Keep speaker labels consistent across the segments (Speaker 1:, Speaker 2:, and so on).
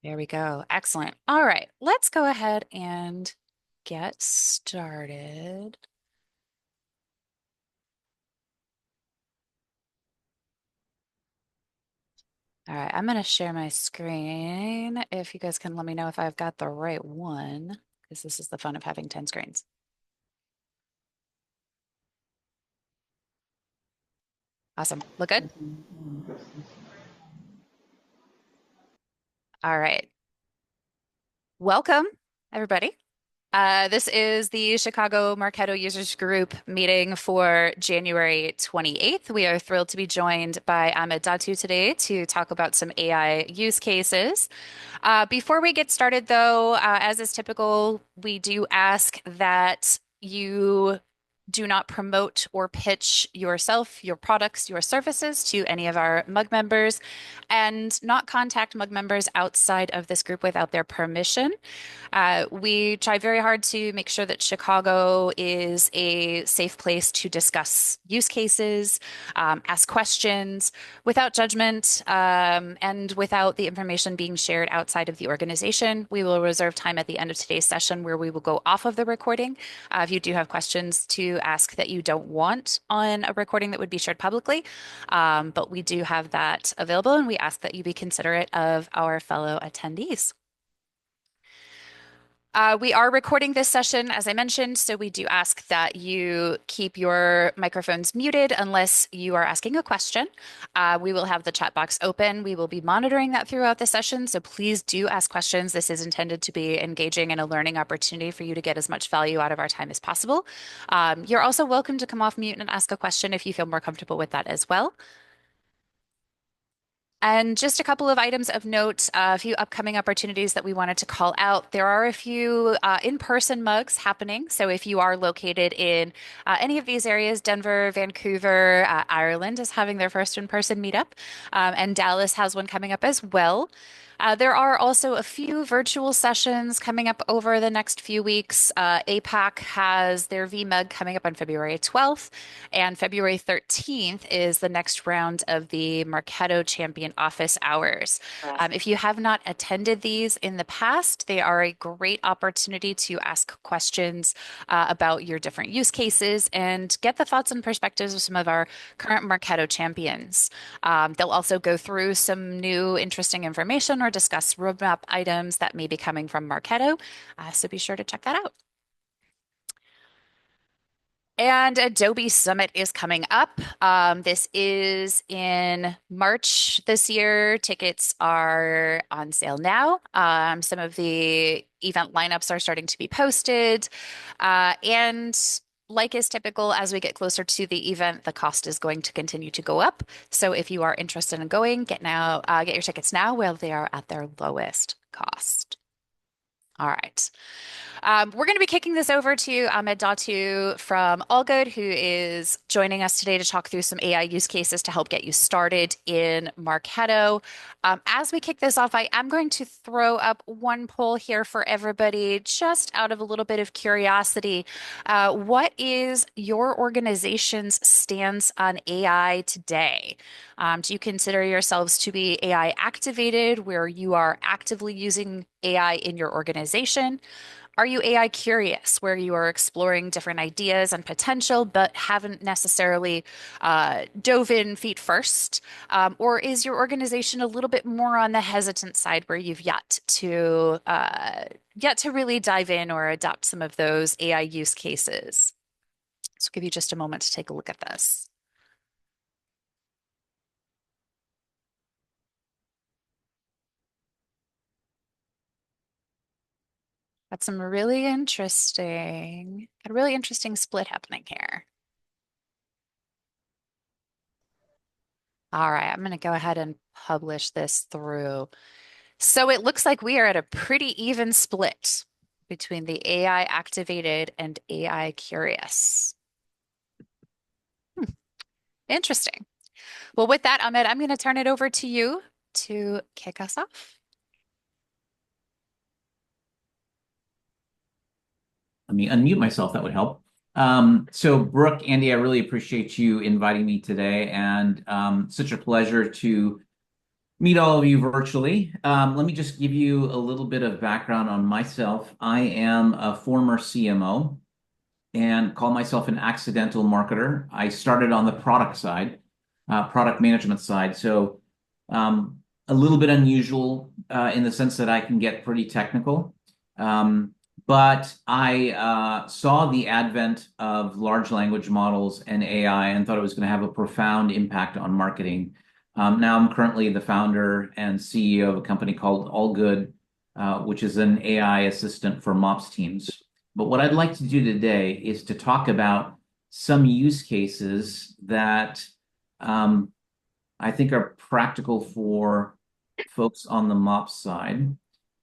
Speaker 1: There we go. Excellent. All right, let's go ahead and get started. All right, I'm going to share my screen. If you guys can let me know if I've got the right one, because this is the fun of having 10 screens. Awesome. Look good? All right. Welcome, everybody. This is the Chicago Marketo Users Group meeting for January 28th. We are thrilled to be joined by Ahmed Datoo today to talk about some AI use cases. Before we get started, though, as is typical, we do ask that you do not promote or pitch yourself, your products, your services to any of our mug members, and not contact mug members outside of this group without their permission. We try very hard to make sure that Chicago is a safe place to discuss use cases, ask questions without judgment, and without the information being shared outside of the organization. We will reserve time at the end of today's session where we will go off of the recording. If you do have questions to ask that you don't want on a recording that would be shared publicly, but we do have that available, and we ask that you be considerate of our fellow attendees. We are recording this session, as I mentioned, so we do ask that you keep your microphones muted unless you are asking a question. We will have the chat box open. We will be monitoring that throughout the session, so please do ask questions. This is intended to be engaging and a learning opportunity for you to get as much value out of our time as possible. You're also welcome to come off mute and ask a question if you feel more comfortable with that as well. And just a couple of items of note, a few upcoming opportunities that we wanted to call out. There are a few in-person mugs happening. So if you are located in any of these areas, Denver, Vancouver, Ireland is having their first in-person meetup, and Dallas has one coming up as well. There are also a few virtual sessions coming up over the next few weeks. APAC has their VMUG coming up on February 12th, and February 13th is the next round of the Marketo Champion Office Hours. If you have not attended these in the past, they are a great opportunity to ask questions about your different use cases and get the thoughts and perspectives of some of our current Marketo champions. They'll also go through some new interesting information or discuss roadmap items that may be coming from Marketo. So be sure to check that out. And Adobe Summit is coming up. This is in March this year. Tickets are on sale now. Some of the event lineups are starting to be posted. And like is typical, as we get closer to the event, the cost is going to continue to go up. So if you are interested in going, get your tickets now while they are at their lowest cost. All right. We're going to be kicking this over to Ahmed Datoo from All Good, who is joining us today to talk through some AI use cases to help get you started in Marketo. As we kick this off, I am going to throw up one poll here for everybody, just out of a little bit of curiosity. What is your organization's stance on AI today? Do you consider yourselves to be AI activated, where you are actively using AI in your organization? Are you AI curious, where you are exploring different ideas and potential, but haven't necessarily dove in feet first? Or is your organization a little bit more on the hesitant side, where you've yet to really dive in or adopt some of those AI use cases? So I'll give you just a moment to take a look at this. Got a really interesting split happening here. All right, I'm going to go ahead and publish this through. So it looks like we are at a pretty even split between the AI activated and AI curious. Hmm, interesting. Well, with that, Ahmed, I'm going to turn it over to you to kick us off.
Speaker 2: Let me unmute myself. That would help. So, Brooke, Andy, I really appreciate you inviting me today, and such a pleasure to meet all of you virtually. Let me just give you a little bit of background on myself. I am a former CMO and call myself an accidental marketer. I started on the product side, product management side. So a little bit unusual in the sense that I can get pretty technical. Um, but I saw the advent of large language models and AI and thought it was going to have a profound impact on marketing. Now I'm currently the founder and CEO of a company called All Good, which is an AI assistant for MOPs teams. But what I'd like to do today is to talk about some use cases that um, I think are practical for folks on the MOPS side.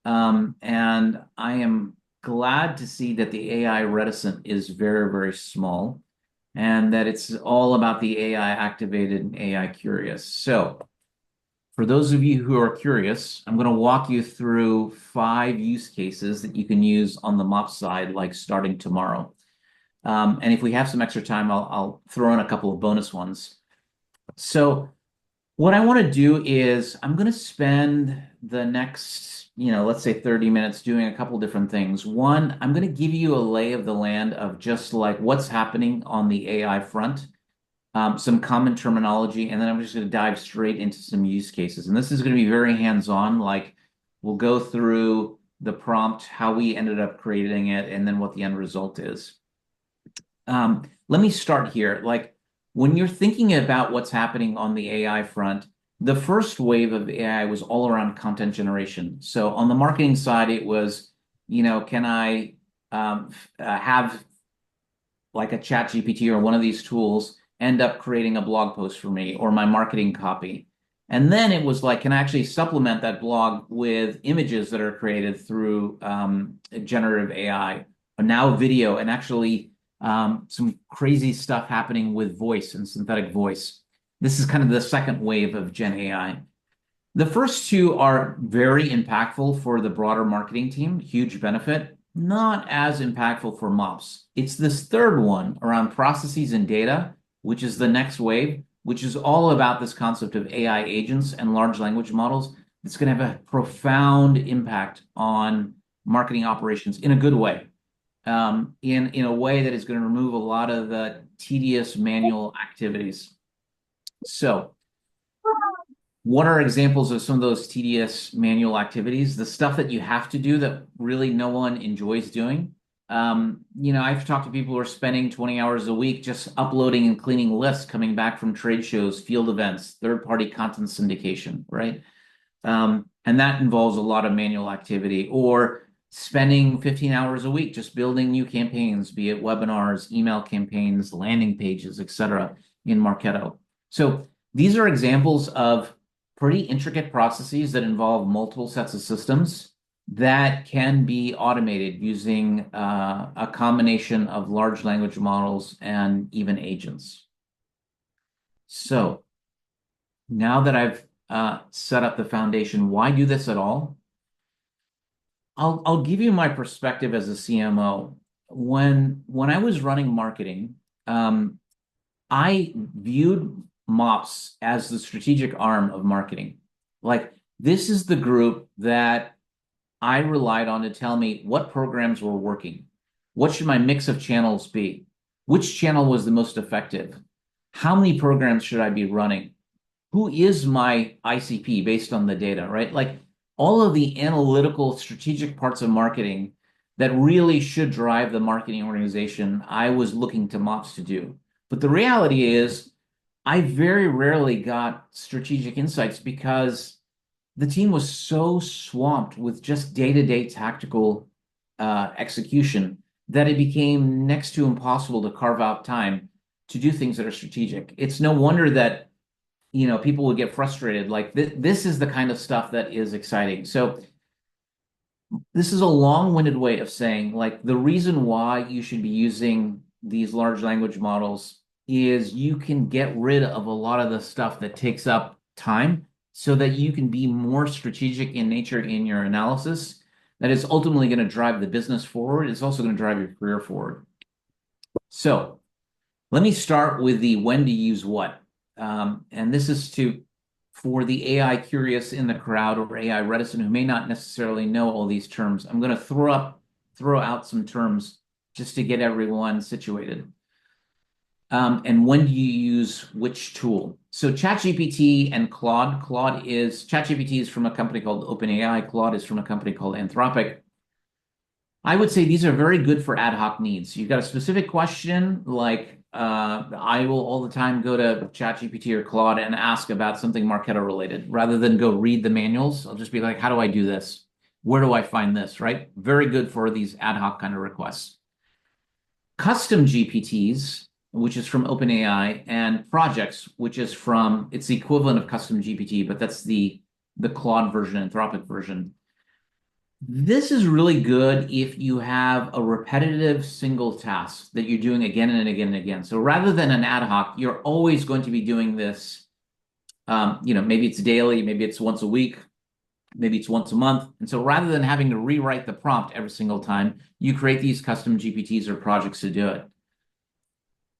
Speaker 2: And I am glad to see that the AI reticent is very, very small and that it's all about the AI activated and AI curious. So, for those of you who are curious, I'm going to walk you through 5 use cases that you can use on the MOPS side, like starting tomorrow. And if we have some extra time, I'll throw in a couple of bonus ones. So, what I want to do is I'm going to spend the next, let's say 30 minutes doing a couple different things. One, I'm going to give you a lay of the land of just like what's happening on the AI front, some common terminology, and then I'm just going to dive straight into some use cases. And this is going to be very hands-on, like we'll go through the prompt, how we ended up creating it, and then what the end result is. Let me start here. Like when you're thinking about what's happening on the AI front, the first wave of AI was all around content generation. So on the marketing side, it was, can I have like a chat GPT or one of these tools end up creating a blog post for me or my marketing copy. And then it was like, can I actually supplement that blog with images that are created through generative AI, or now video, and actually some crazy stuff happening with voice and synthetic voice. This is kind of the second wave of Gen AI. The first two are very impactful for the broader marketing team, huge benefit, not as impactful for MOPS. It's this third one around processes and data, which is the next wave, which is all about this concept of AI agents and large language models. It's going to have a profound impact on marketing operations in a good way, in a way that is going to remove a lot of the tedious manual activities. So, what are examples of some of those tedious manual activities? The stuff that you have to do that really no one enjoys doing. I've talked to people who are spending 20 hours a week just uploading and cleaning lists coming back from trade shows, field events, third-party content syndication, right? And that involves a lot of manual activity, or spending 15 hours a week just building new campaigns, be it webinars, email campaigns, landing pages, etc., in Marketo. So these are examples of pretty intricate processes that involve multiple sets of systems that can be automated using a combination of large language models and even agents. So now that I've set up the foundation, why do this at all? I'll give you my perspective as a CMO. When I was running marketing, I viewed MOPS as the strategic arm of marketing. Like this is the group that I relied on to tell me what programs were working. What should my mix of channels be? Which channel was the most effective? How many programs should I be running? Who is my ICP based on the data, right? Like all of the analytical strategic parts of marketing that really should drive the marketing organization, I was looking to MOPS to do. But the reality is, I very rarely got strategic insights because the team was so swamped with just day-to-day tactical execution that it became next to impossible to carve out time to do things that are strategic. It's no wonder that people would get frustrated. Like this is the kind of stuff that is exciting. So this is a long-winded way of saying like the reason why you should be using these large language models is you can get rid of a lot of the stuff that takes up time so that you can be more strategic in nature in your analysis. That is ultimately going to drive the business forward. It's also going to drive your career forward. So let me start with the when to use what. And this is to for the AI curious in the crowd or AI reticent who may not necessarily know all these terms, I'm going to throw out some terms just to get everyone situated. And when do you use which tool? So ChatGPT and Claude. ChatGPT is from a company called OpenAI. Claude is from a company called Anthropic. I would say these are very good for ad hoc needs. You've got a specific question, like I will all the time go to ChatGPT or Claude and ask about something Marketo related, rather than go read the manuals. I'll just be like, how do I do this? Where do I find this? Right? Very good for these ad hoc kind of requests. Custom GPTs, which is from OpenAI, and projects, which is from, it's the equivalent of custom GPT, but that's the Claude version, Anthropic version. This is really good if you have a repetitive single task that you're doing again and again and again. So rather than an ad hoc, you're always going to be doing this. Maybe it's daily, maybe it's once a week, maybe it's once a month. And so rather than having to rewrite the prompt every single time, you create these custom GPTs or projects to do it.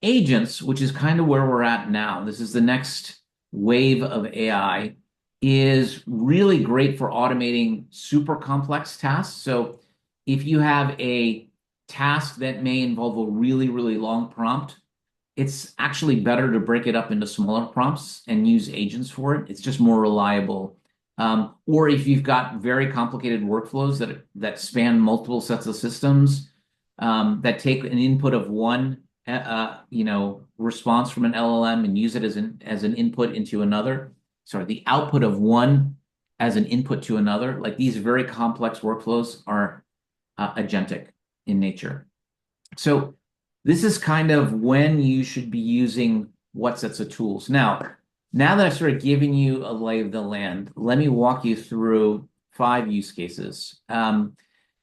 Speaker 2: Agents, which is kind of where we're at now, this is the next wave of AI, is really great for automating super complex tasks. So if you have a task that may involve a really, really long prompt, it's actually better to break it up into smaller prompts and use agents for it. It's just more reliable. Or if you've got very complicated workflows that span multiple sets of systems, that take an input of one response from an LLM and use it as an input into another. Sorry, the output of one as an input to another. Like these very complex workflows are agentic in nature. So this is kind of when you should be using what sets of tools. Now that I've sort of given you a lay of the land, let me walk you through 5 use cases. And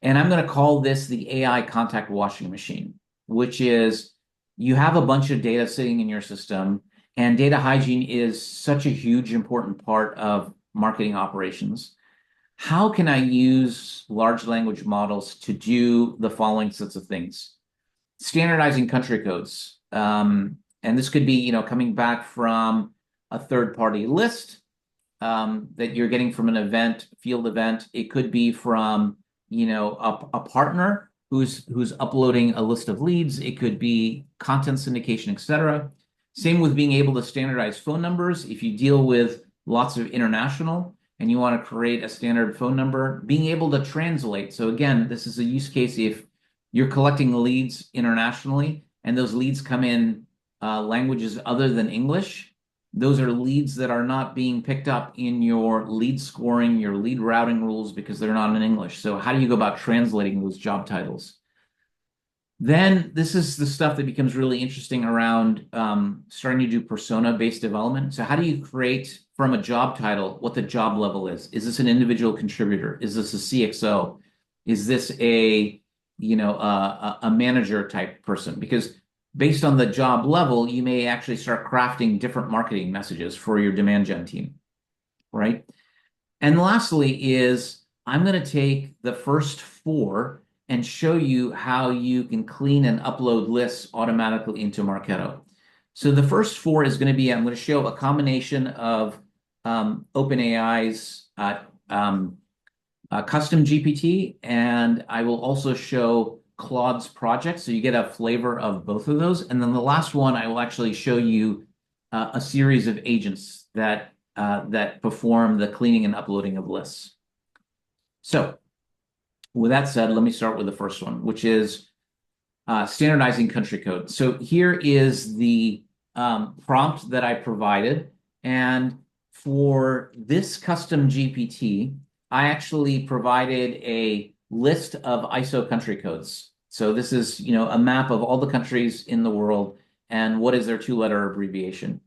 Speaker 2: I'm going to call this the AI contact washing machine, which is you have a bunch of data sitting in your system, and data hygiene is such a huge, important part of marketing operations. How can I use large language models to do the following sets of things? Standardizing country codes. And this could be, coming back from a third-party list that you're getting from an field event. It could be from, a partner who's uploading a list of leads. It could be content syndication, etc. Same with being able to standardize phone numbers. If you deal with lots of international and you want to create a standard phone number, being able to translate. So again, this is a use case if you're collecting leads internationally and those leads come in languages other than English. Those are leads that are not being picked up in your lead scoring, your lead routing rules because they're not in English. So how do you go about translating those job titles? Then this is the stuff that becomes really interesting around starting to do persona-based development. So how do you create from a job title what the job level is? Is this an individual contributor? Is this a CXO? Is this a manager type person? Because based on the job level, you may actually start crafting different marketing messages for your demand gen team, right? And lastly is I'm going to take the first 4 and show you how you can clean and upload lists automatically into Marketo. So the first 4 is going to be, I'm going to show a combination of OpenAI's custom GPT, and I will also show Claude's project, so you get a flavor of both of those. And then the last one, I will actually show you a series of agents that perform the cleaning and uploading of lists. So with that said, let me start with the first one, which is standardizing country code. So here is the prompt that I provided. And for this custom GPT, I actually provided a list of ISO country codes. So this is, a map of all the countries in the world and what is their 2-letter abbreviation.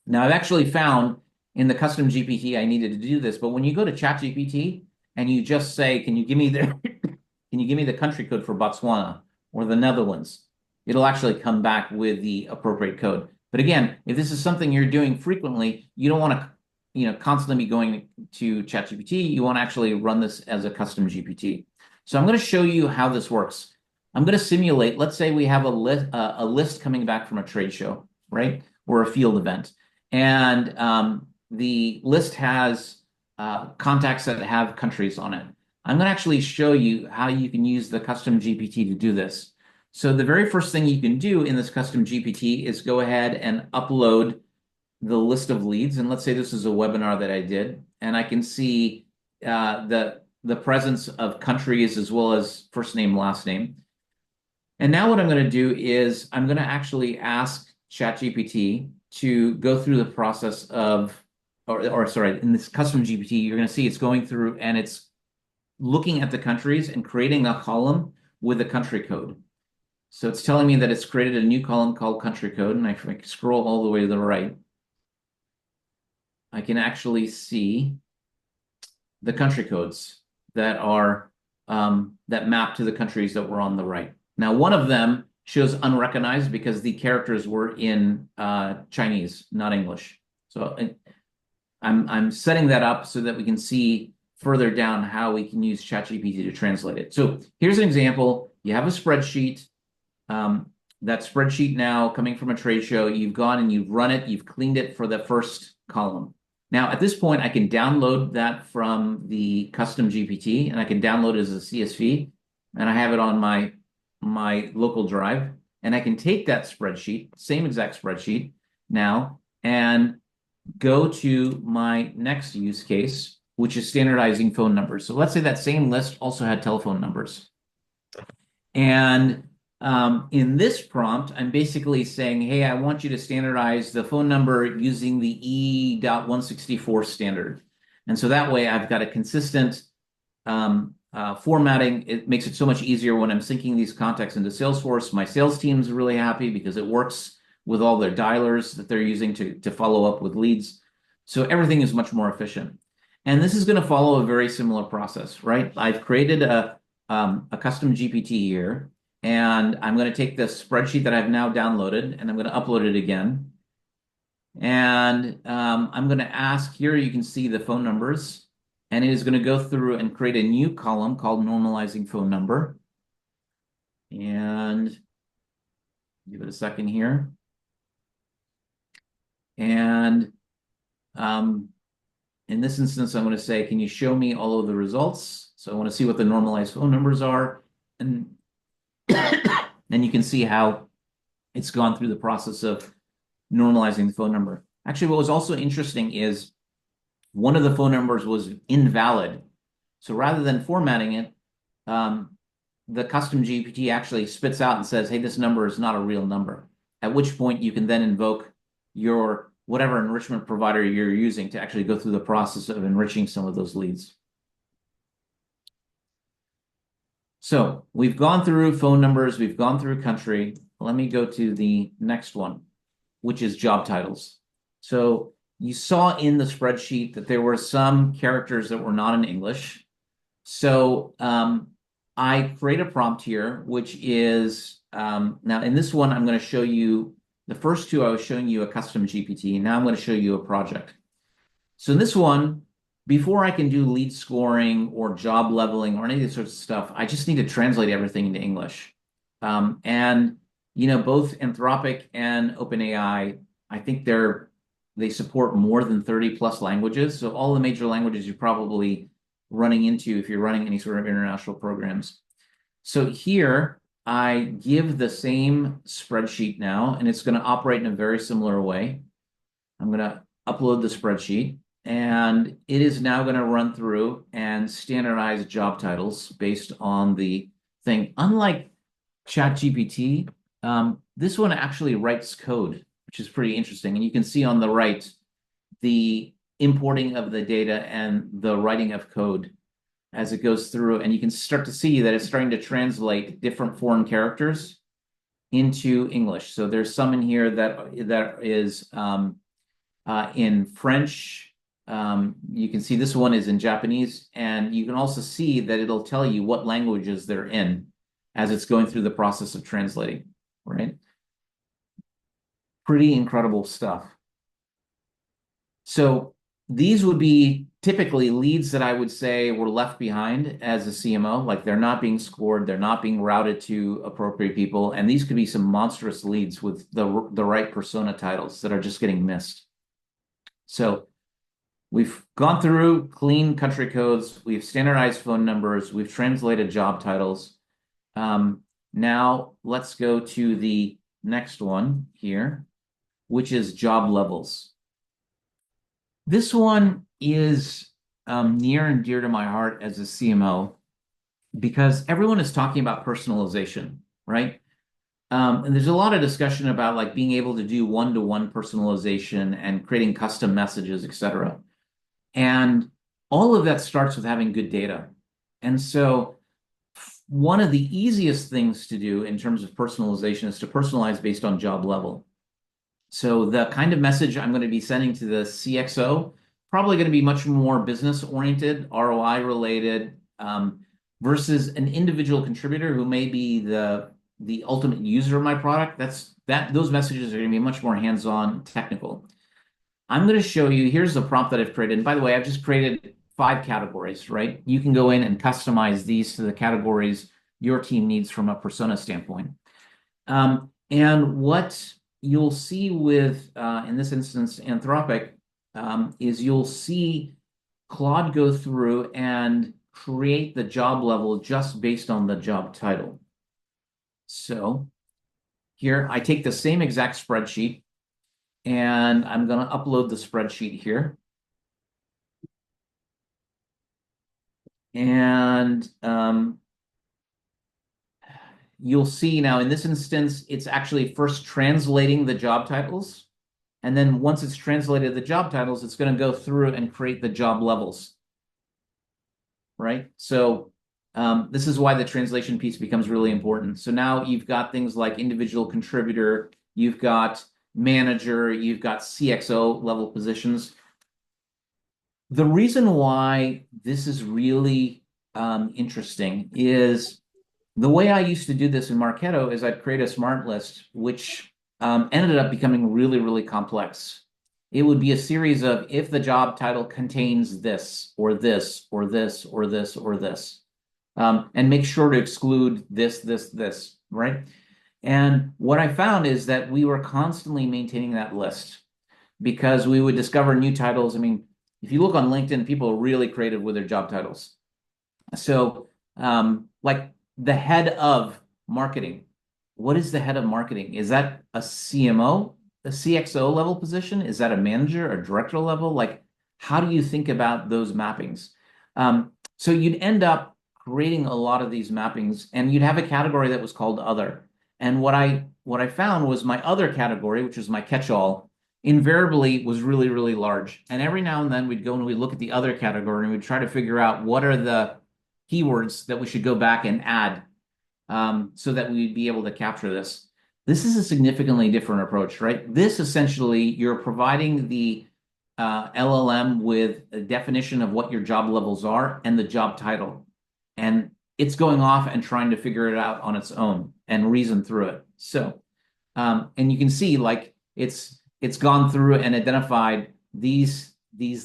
Speaker 2: Now, I've actually found in the custom GPT I needed to do this, but when you go to ChatGPT and you just say, can you give me the country code for Botswana or the Netherlands, it'll actually come back with the appropriate code. But again, if this is something you're doing frequently, you don't want to constantly be going to ChatGPT. You want to actually run this as a custom GPT. So I'm going to show you how this works. I'm going to simulate, let's say we have a list coming back from a trade show, right? Or a field event. And the list has contacts that have countries on it. I'm going to actually show you how you can use the custom GPT to do this. So the very first thing you can do in this custom GPT is go ahead and upload the list of leads. And let's say this is a webinar that I did, and I can see the presence of countries as well as first name, last name. And now what I'm going to do is I'm going to actually ask ChatGPT to go through the process of, or sorry, in this custom GPT, you're going to see it's going through and it's looking at the countries and creating a column with a country code. So it's telling me that it's created a new column called country code. And if I scroll all the way to the right, I can actually see the country codes that are that map to the countries that were on the right. Now, one of them shows unrecognized because the characters were in Chinese, not English. So I'm setting that up so that we can see further down how we can use ChatGPT to translate it. So here's an example. You have a spreadsheet. That spreadsheet now coming from a trade show, you've gone and you've run it, you've cleaned it for the first column. Now, at this point, I can download that from the custom GPT, and I can download it as a CSV, and I have it on my local drive. And I can take that spreadsheet, same exact spreadsheet now, and go to my next use case, which is standardizing phone numbers. So let's say that same list also had telephone numbers. And in this prompt, I'm basically saying, hey, I want you to standardize the phone number using the E.164 standard. And so that way I've got a consistent formatting. It makes it so much easier when I'm syncing these contacts into Salesforce. My sales team's really happy because it works with all their dialers that they're using to follow up with leads. So everything is much more efficient. And this is going to follow a very similar process, right? I've created a custom GPT here. And I'm going to take this spreadsheet that I've now downloaded and I'm going to upload it again. And I'm going to ask here, you can see the phone numbers, and it is going to go through and create a new column called normalizing phone number. And give it a second here. And in this instance, I'm going to say, can you show me all of the results? So I want to see what the normalized phone numbers are. And and you can see how it's gone through the process of normalizing the phone number. Actually, what was also interesting is one of the phone numbers was invalid. So rather than formatting it, the custom GPT actually spits out and says, hey, this number is not a real number. At which point you can then invoke your whatever enrichment provider you're using to actually go through the process of enriching some of those leads. So we've gone through phone numbers, we've gone through country. Let me go to the next one, which is job titles. So you saw in the spreadsheet that there were some characters that were not in English. So I create a prompt here, which is, now in this one, I'm going to show you, the first two I was showing you a custom GPT. Now I'm going to show you a project. So in this one, before I can do lead scoring or job leveling or any of this sort of stuff, I just need to translate everything into English. And you know, both Anthropic and OpenAI, I think they support more than 30 plus languages. So all the major languages you're probably running into if you're running any sort of international programs. So here I give the same spreadsheet now, and it's going to operate in a very similar way. I'm going to upload the spreadsheet. And it is now going to run through and standardize job titles based on the thing. Unlike ChatGPT, this one actually writes code, which is pretty interesting. And you can see on the right the importing of the data and the writing of code as it goes through. And you can start to see that it's starting to translate different foreign characters into English. So there's some in here that is in French. You can see this one is in Japanese, and you can also see that it'll tell you what languages they're in as it's going through the process of translating, right? Pretty incredible stuff. So these would be typically leads that I would say were left behind as a CMO, like they're not being scored, they're not being routed to appropriate people, and these could be some monstrous leads with the right persona titles that are just getting missed. So We've gone through clean country codes, we've standardized phone numbers, we've translated job titles. Now let's go to the next one here, which is job levels. This one is near and dear to my heart as a CMO because everyone is talking about personalization, right? And there's a lot of discussion about like being able to do one-to-one personalization and creating custom messages, et cetera. And all of that starts with having good data. And so one of the easiest things to do in terms of personalization is to personalize based on job level. So the kind of message I'm going to be sending to the CXO probably going to be much more business oriented, ROI related, versus an individual contributor who may be the ultimate user of my product. Those messages are going to be much more hands-on technical. I'm going to show you, here's the prompt that I've created. And by the way, I've just created 5 categories, right? You can go in and customize these to the categories your team needs from a persona standpoint. And what you'll see with, in this instance, Anthropic, is you'll see Claude go through and create the job level just based on the job title. So here, I take the same exact spreadsheet, and I'm going to upload the spreadsheet here. And you'll see now in this instance, it's actually first translating the job titles. And then once it's translated the job titles, it's going to go through and create the job levels, right? So this is why the translation piece becomes really important. So now you've got things like individual contributor, you've got manager, you've got CXO level positions. The reason why this is really interesting is the way I used to do this in Marketo is I'd create a smart list, which ended up becoming really, really complex. It would be a series of if the job title contains this, or this, or this, or this, or this, and make sure to exclude this, right? And what I found is that we were constantly maintaining that list because we would discover new titles. I mean, if you look on LinkedIn, people are really creative with their job titles. So, like the head of marketing, what is the head of marketing? Is that a CMO, a CXO level position? Is that a manager, a director level? Like, how do you think about those mappings? So you'd end up creating a lot of these mappings, and you'd have a category that was called other. And what I found was my other category, which was my catch-all, invariably was really, really large. And every now and then we'd go and we'd look at the other category and we'd try to figure out what are the keywords that we should go back and add so that we'd be able to capture this. This is a significantly different approach, right? This essentially, you're providing the LLM with a definition of what your job levels are and the job title. And it's going off and trying to figure it out on its own and reason through it. So, and you can see like it's gone through and identified these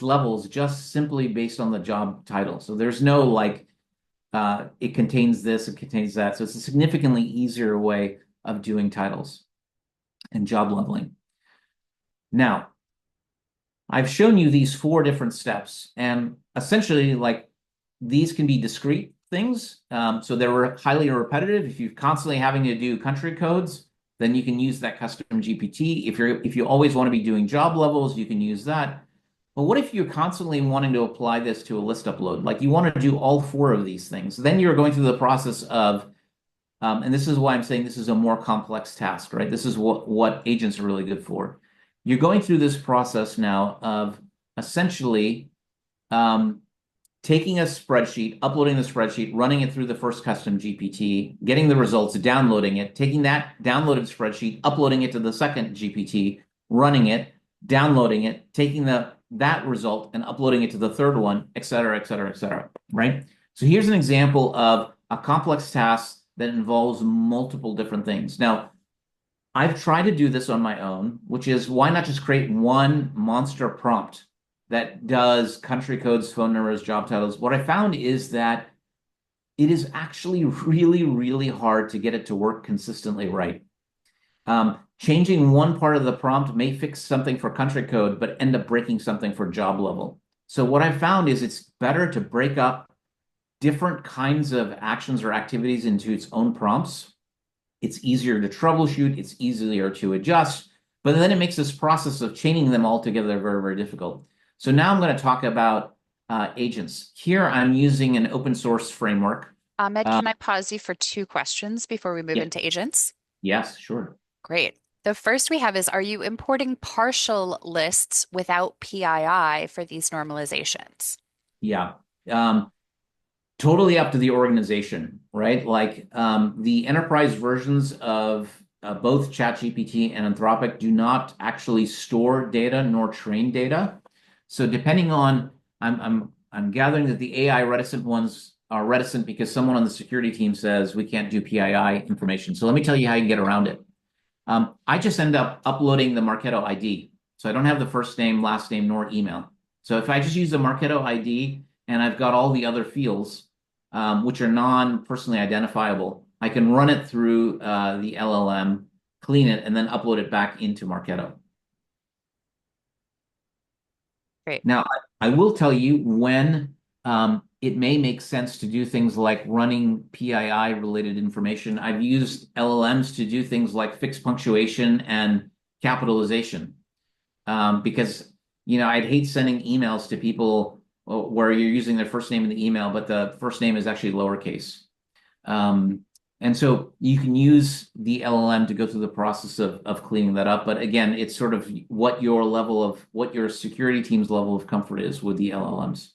Speaker 2: levels just simply based on the job title. So there's no like it contains this, it contains that. So it's a significantly easier way of doing titles and job leveling. Now, I've shown you these 4 different steps, and essentially like these can be discrete things. So they're highly repetitive. If you're constantly having to do country codes, then you can use that custom GPT. If you always want to be doing job levels, you can use that. But what if you're constantly wanting to apply this to a list upload? Like you want to do all 4 of these things. Then you're going through the process of, and this is why I'm saying this is a more complex task, right? This is what agents are really good for. You're going through this process now of essentially taking a spreadsheet, uploading the spreadsheet, running it through the first custom GPT, getting the results, downloading it, taking that downloaded spreadsheet, uploading it to the second GPT, running it, downloading it, taking that result and uploading it to the third one, et cetera, et cetera, et cetera, right? So here's an example of a complex task that involves multiple different things. Now, I've tried to do this on my own, which is why not just create one monster prompt that does country codes, phone numbers, job titles. What I found is that it is actually really, really hard to get it to work consistently right. Changing one part of the prompt may fix something for country code, but end up breaking something for job level. So what I found is it's better to break up different kinds of actions or activities into its own prompts. It's easier to troubleshoot, it's easier to adjust, but then it makes this process of chaining them all together very, very difficult. So now I'm going to talk about agents. Here I'm using an open source framework.
Speaker 1: Ahmed,
Speaker 2: Uh,
Speaker 1: can I pause you for two questions before we move
Speaker 2: yeah,
Speaker 1: into agents?
Speaker 2: yes, sure.
Speaker 1: Great. The first we have is, are you importing partial lists without PII for these normalizations?
Speaker 2: Yeah. Um, Totally up to the organization, right? Like the enterprise versions of both ChatGPT and Anthropic do not actually store data nor train data. So depending on, I'm gathering that the AI reticent ones are reticent because someone on the security team says we can't do PII information. So let me tell you how you can get around it. I just end up uploading the Marketo ID. So I don't have the first name, last name, nor email. So if I just use the Marketo ID and I've got all the other fields, which are non-personally identifiable, I can run it through the LLM, clean it, and then upload it back into Marketo.
Speaker 1: Great.
Speaker 2: Now, I will tell you when it may make sense to do things like running PII related information. I've used LLMs to do things like fixed punctuation and capitalization because I'd hate sending emails to people where you're using their first name in the email, but the first name is actually lowercase. Um, and so you can use the LLM to go through the process of cleaning that up. But again, it's sort of what your security team's level of comfort is with the LLMs.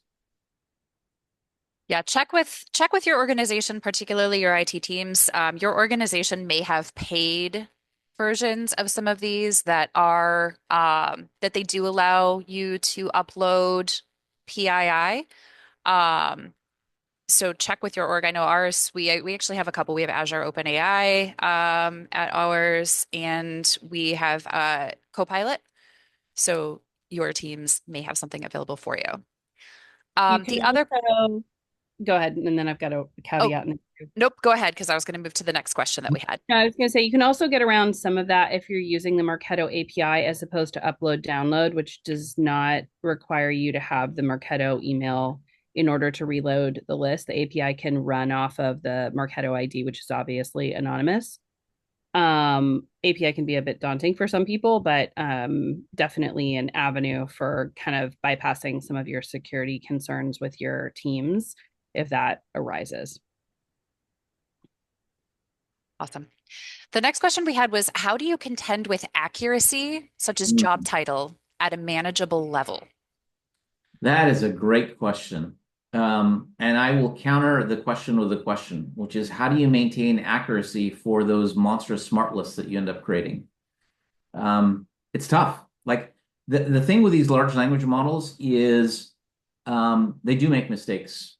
Speaker 1: Yeah, check with your organization, particularly your IT teams. Your organization may have paid versions of some of these that are that they do allow you to upload PII. Um, so check with your org. I know ours, we actually have a couple. We have Azure OpenAI at ours, and we have Copilot. So your teams may have something available for you.
Speaker 3: You can
Speaker 1: The other,
Speaker 3: also go ahead, and then I've got a
Speaker 1: oh,
Speaker 3: caveat.
Speaker 1: nope, go ahead, because I was going to move to the next question that we had.
Speaker 3: No, I was going to say you can also get around some of that if you're using the Marketo API as opposed to upload download, which does not require you to have the Marketo email in order to reload the list. The API can run off of the Marketo ID, which is obviously anonymous. API can be a bit daunting for some people, but definitely an avenue for kind of bypassing some of your security concerns with your teams if that arises.
Speaker 1: Awesome. The next question we had was, how do you contend with accuracy, such as job
Speaker 2: Mm.
Speaker 1: title, at a manageable level?
Speaker 2: That is a great question. And I will counter the question with a question, which is how do you maintain accuracy for those monstrous smart lists that you end up creating? It's tough. Like the thing with these large language models is they do make mistakes,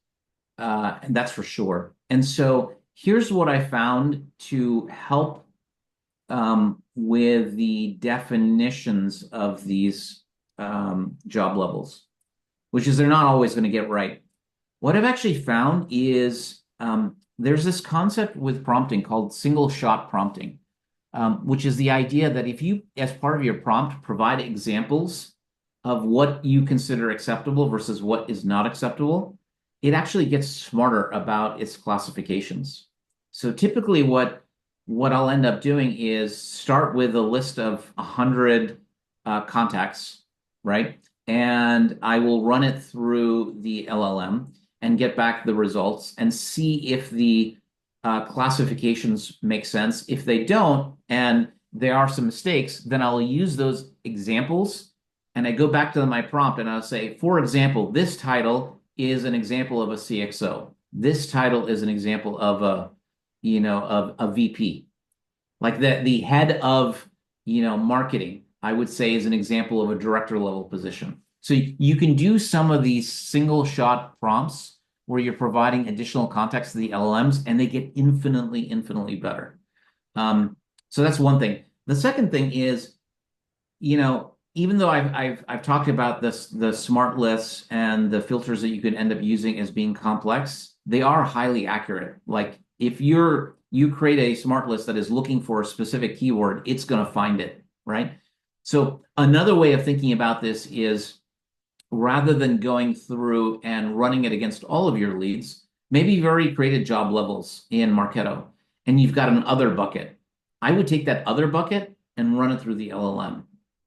Speaker 2: and that's for sure. And so here's what I found to help with the definitions of these job levels, which is they're not always going to get right. What I've actually found is there's this concept with prompting called single shot prompting, which is the idea that if you, as part of your prompt, provide examples of what you consider acceptable versus what is not acceptable, it actually gets smarter about its classifications. So typically what I'll end up doing is start with a list of 100 contacts, right? And I will run it through the LLM and get back the results and see if the classifications make sense. If they don't, and there are some mistakes, then I'll use those examples and I go back to my prompt and I'll say, for example, this title is an example of a CXO. This title is an example of of a VP. Like the head of, marketing, I would say is an example of a director level position. So you can do some of these single shot prompts where you're providing additional context to the LLMs and they get infinitely, infinitely better. So that's one thing. The second thing is, even though I've talked about the smart lists and the filters that you could end up using as being complex, they are highly accurate. Like if you create a smart list that is looking for a specific keyword, it's going to find it, right? So another way of thinking about this is rather than going through and running it against all of your leads, maybe you've already created job levels in Marketo and you've got an other bucket. I would take that other bucket and run it through the LLM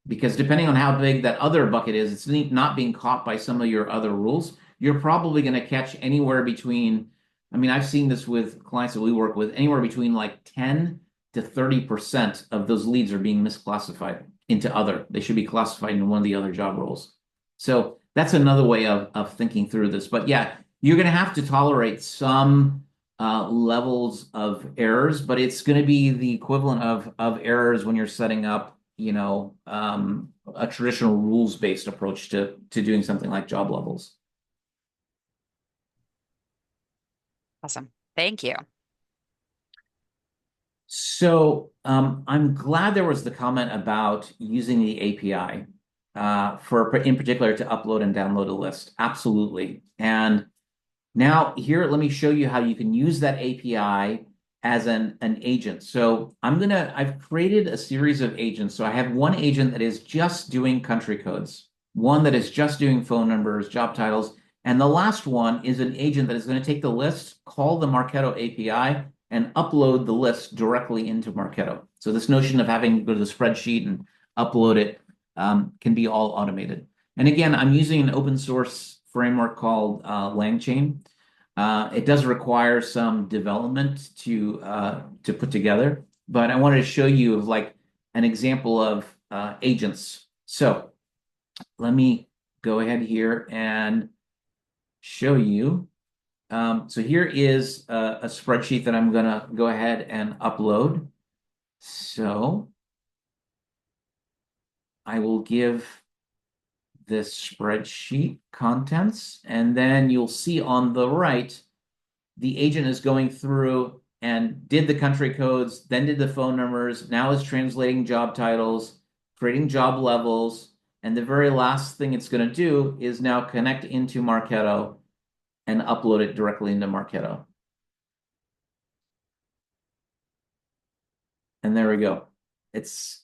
Speaker 2: because depending on how big that other bucket is, it's not being caught by some of your other rules. You're probably going to catch anywhere between, I mean, I've seen this with clients that we work with, anywhere between like 10 to 30% of those leads are being misclassified into other. They should be classified in one of the other job roles. So that's another way of thinking through this. But yeah, you're going to have to tolerate some levels of errors, but it's going to be the equivalent of errors when you're setting up, a traditional rules-based approach to doing something like job levels.
Speaker 1: Awesome. Thank you.
Speaker 2: So I'm glad there was the comment about using the API in particular to upload and download a list. Absolutely. And now here, let me show you how you can use that API as an agent. So I've created a series of agents. So I have one agent that is just doing country codes, one that is just doing phone numbers, job titles, and the last one is an agent that is going to take the list, call the Marketo API, and upload the list directly into Marketo. So this notion of having to go to the spreadsheet and upload it can be all automated. And again, I'm using an open source framework called LangChain. It does require some development to put together, but I wanted to show you of like an example of agents. So let me go ahead here and show you. So here is a spreadsheet that I'm going to go ahead and upload. So I will give this spreadsheet contents, and then you'll see on the right, the agent is going through and did the country codes, then did the phone numbers, now is translating job titles, creating job levels, and the very last thing it's going to do is now connect into Marketo and upload it directly into Marketo. And there we go. It's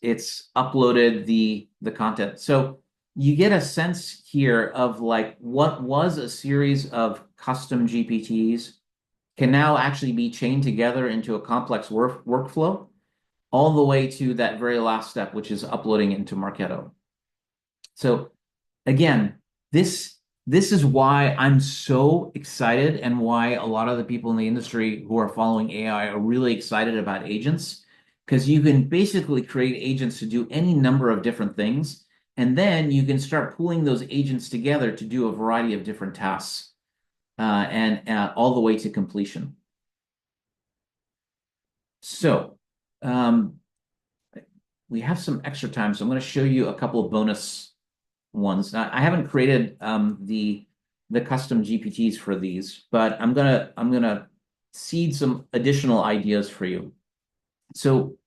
Speaker 2: uploaded the content. So you get a sense here of like what was a series of custom GPTs can now actually be chained together into a complex workflow, all the way to that very last step, which is uploading into Marketo. So again, this is why I'm so excited and why a lot of the people in the industry who are following AI are really excited about agents, because you can basically create agents to do any number of different things. And then you can start pooling those agents together to do a variety of different tasks and all the way to completion. So we have some extra time, so I'm going to show you a couple of bonus ones. Now, I haven't created the custom GPTs for these, but I'm gonna seed some additional ideas for you. So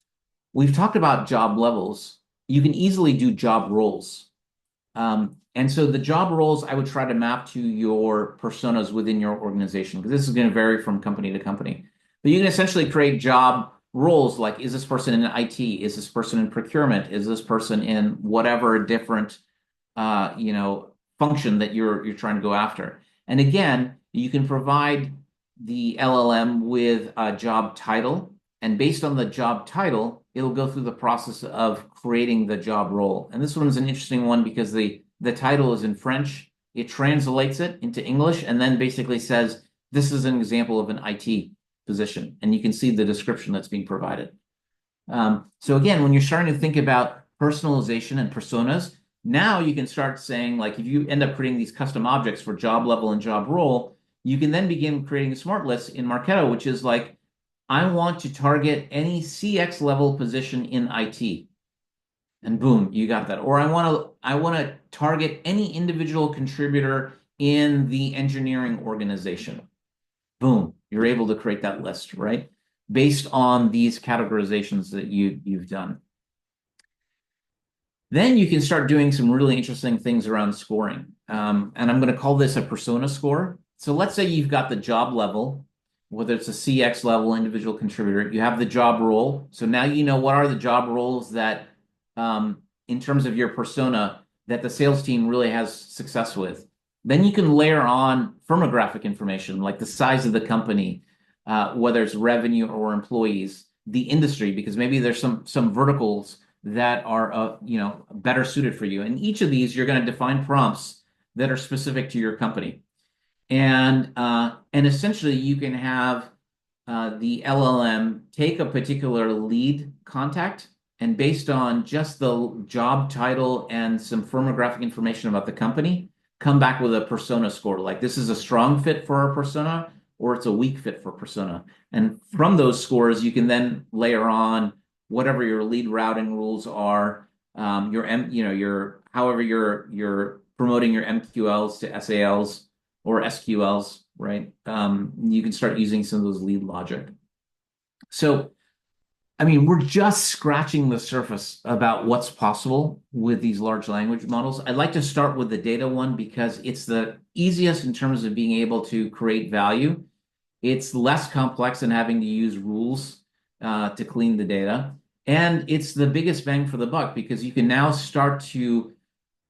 Speaker 2: we've talked about job levels. You can easily do job roles. And so the job roles I would try to map to your personas within your organization, because this is going to vary from company to company. But you can essentially create job roles like, is this person in IT? Is this person in procurement? Is this person in whatever different function that you're trying to go after? And again, you can provide the LLM with a job title, and based on the job title, it'll go through the process of creating the job role. And this one's an interesting one because the title is in French. It translates it into English and then basically says, this is an example of an IT position. And you can see the description that's being provided. So again, when you're starting to think about personalization and personas, now you can start saying, like, if you end up creating these custom objects for job level and job role, you can then begin creating smart lists in Marketo, which is like, I want to target any CX level position in IT. And boom, you got that. Or I want to target any individual contributor in the engineering organization. Boom, you're able to create that list, right? Based on these categorizations that you've done. Then you can start doing some really interesting things around scoring. And I'm going to call this a persona score. So let's say you've got the job level, whether it's a CX level, individual contributor, you have the job role. So now you know what are the job roles that, in terms of your persona, that the sales team really has success with. Then you can layer on firmographic information like the size of the company, whether it's revenue or employees, the industry, because maybe there's some verticals that are better suited for you. And each of these, you're going to define prompts that are specific to your company. And essentially you can have the LLM take a particular lead contact and based on just the job title and some firmographic information about the company, come back with a persona score. Like this is a strong fit for our persona or it's a weak fit for persona. And from those scores, you can then layer on whatever your lead routing rules are, however you're promoting your MQLs to SALs or SQLs, right? You can start using some of those lead logic. So, I mean, we're just scratching the surface about what's possible with these large language models. I'd like to start with the data one because it's the easiest in terms of being able to create value. It's less complex than having to use rules to clean the data. And it's the biggest bang for the buck because you can now start to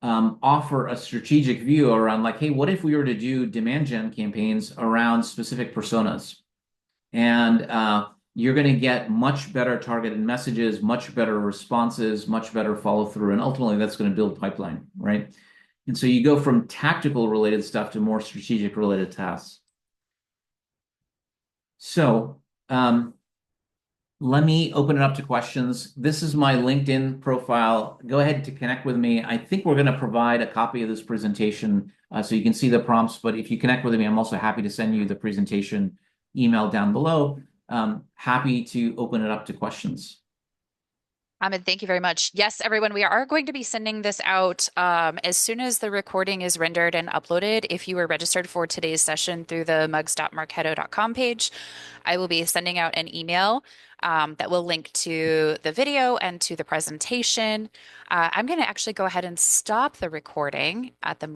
Speaker 2: offer a strategic view around like, hey, what if we were to do demand gen campaigns around specific personas? And you're going to get much better targeted messages, much better responses, much better follow through. And ultimately, that's going to build pipeline, right? And so you go from tactical related stuff to more strategic related tasks. So let me open it up to questions. This is my LinkedIn profile. Go ahead to connect with me. I think we're going to provide a copy of this presentation so you can see the prompts. But if you connect with me, I'm also happy to send you the presentation email down below. Happy to open it up to questions.
Speaker 1: Ahmed, thank you very much. Yes, everyone, we are going to be sending this out as soon as the recording is rendered and uploaded. If you were registered for today's session through the mugs.marketo.com page, I will be sending out an email that will link to the video and to the presentation. I'm going to actually go ahead and stop the recording at the